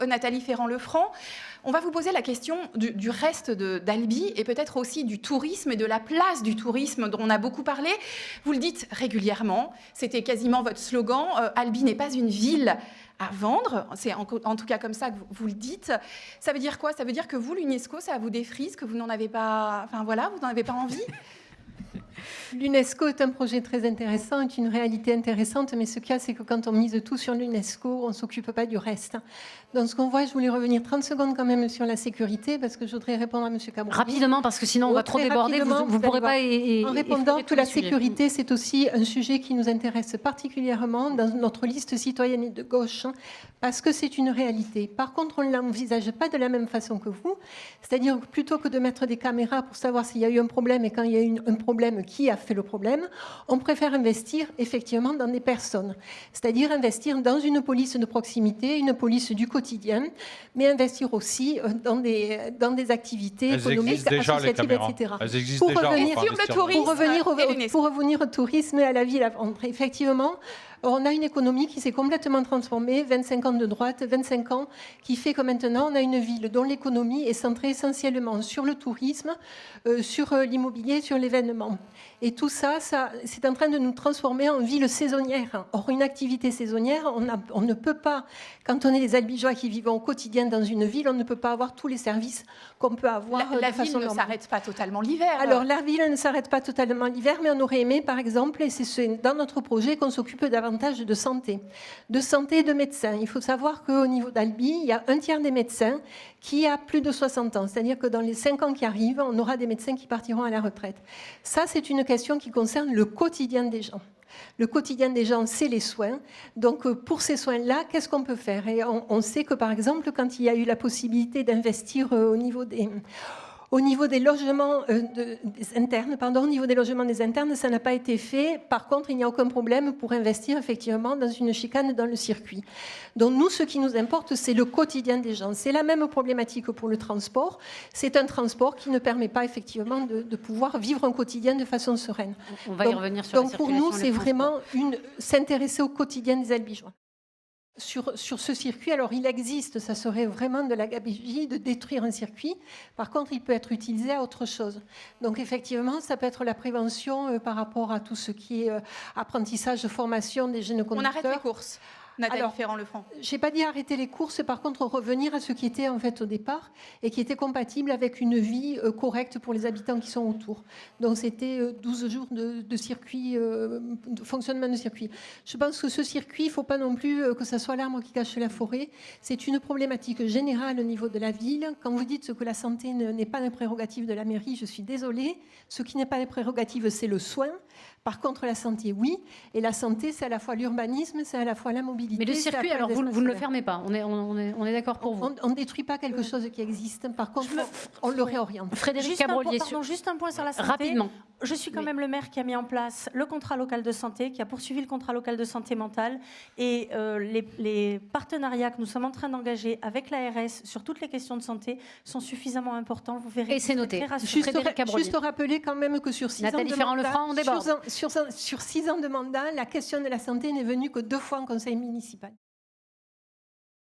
Nathalie Ferrand-Lefranc. On va vous poser la question du reste d'Albi et peut-être aussi du tourisme et de la place du tourisme dont on a beaucoup parlé. Vous le dites régulièrement, c'était quasiment votre slogan, Albi n'est pas une ville à vendre, c'est en tout cas comme ça que vous le dites. Ça veut dire quoi? Ça veut dire que vous, l'UNESCO, ça vous défrise, que vous n'en avez pas, enfin voilà, vous n'en avez pas envie? L'UNESCO est un projet très intéressant, est une réalité intéressante, mais ce qu'il y a, c'est que quand on mise tout sur l'UNESCO, on ne s'occupe pas du reste. Donc ce qu'on voit, je voulais revenir 30 secondes quand même sur la sécurité, parce que je voudrais répondre à M. Cabroni. Rapidement, parce que sinon on va trop déborder, vous ne pourrez pas... En répondant que la sécurité, c'est aussi un sujet qui nous intéresse particulièrement dans notre liste citoyenne et de gauche, parce que c'est une réalité. Par contre, on ne l'envisage pas de la même façon que vous, c'est-à-dire que plutôt que de mettre des caméras pour savoir s'il y a eu un problème et quand il y a eu un problème, qui a fait le problème, on préfère investir effectivement dans des personnes, c'est-à-dire investir dans une police de proximité, une police du quotidien, mais investir aussi dans des activités économiques, associatives, etc. Elles existent déjà. Pour revenir au tourisme et à la ville à vendre, effectivement, on a une économie qui s'est complètement transformée, 25 ans de droite, 25 ans, qui fait que maintenant on a une ville dont l'économie est centrée essentiellement sur le tourisme, sur l'immobilier, sur l'événement. Et tout ça, c'est en train de nous transformer en ville saisonnière. Or, une activité saisonnière, on ne peut pas, quand on est des Albigeois qui vivent au quotidien dans une ville, on ne peut pas avoir tous les services qu'on peut avoir. La ville ne s'arrête pas totalement l'hiver. Alors, la ville ne s'arrête pas totalement l'hiver, mais on aurait aimé, par exemple, et c'est dans notre projet qu'on s'occupe davantage de santé et de médecins. Il faut savoir qu'au niveau d'Albi, il y a un tiers des médecins qui a plus de 60 ans. C'est-à-dire que dans les 5 ans qui arrivent, on aura des médecins qui partiront à la retraite. Ça, c'est une question qui concerne le quotidien des gens. Le quotidien des gens, c'est les soins. Donc, pour ces soins-là, qu'est-ce qu'on peut faire? Et on sait que, par exemple, quand il y a eu la possibilité d'investir au niveau des logements des internes, ça n'a pas été fait. Par contre, il n'y a aucun problème pour investir effectivement dans une chicane dans le circuit. Donc nous, ce qui nous importe, c'est le quotidien des gens. C'est la même problématique pour le transport. C'est un transport qui ne permet pas effectivement de pouvoir vivre un quotidien de façon sereine. On va y revenir sur la circulation. Donc pour nous, c'est vraiment s'intéresser au quotidien des Albigeois. Sur ce circuit, alors il existe, ça serait vraiment de la gabegie de détruire un circuit. Par contre, il peut être utilisé à autre chose. Donc effectivement, ça peut être la prévention par rapport à tout ce qui est apprentissage, formation des jeunes conducteurs. On arrête les courses. Nathalie Ferrand-Lefranc. Je n'ai pas dit arrêter les courses, par contre revenir à ce qui était en fait au départ et qui était compatible avec une vie correcte pour les habitants qui sont autour. Donc c'était 12 jours de circuit, de fonctionnement de circuit. Je pense que ce circuit, il ne faut pas non plus que ça soit l'arbre qui cache la forêt. C'est une problématique générale au niveau de la ville. Quand vous dites que la santé n'est pas une prérogative de la mairie, je suis désolée. Ce qui n'est pas une prérogative, c'est le soin. Par contre, la santé, oui. Et la santé, c'est à la fois l'urbanisme, c'est à la fois la mobilité. Mais le circuit, alors vous ne le fermez pas. On est d'accord pour vous. On ne détruit pas quelque chose qui existe. Par contre, on le réoriente. Frédéric Cabrolier. Juste un point sur la santé. Rapidement. Je suis quand même le maire qui a mis en place le contrat local de santé, qui a poursuivi le contrat local de santé mentale. Et les partenariats que nous sommes en train d'engager avec l'ARS sur toutes les questions de santé sont suffisamment importants. Vous verrez. Et c'est noté. Juste rappeler quand même que sur 6 ans de mandat, on déborde. Sur 6 ans de mandat, la question de la santé n'est venue que 2 fois en conseil municipal.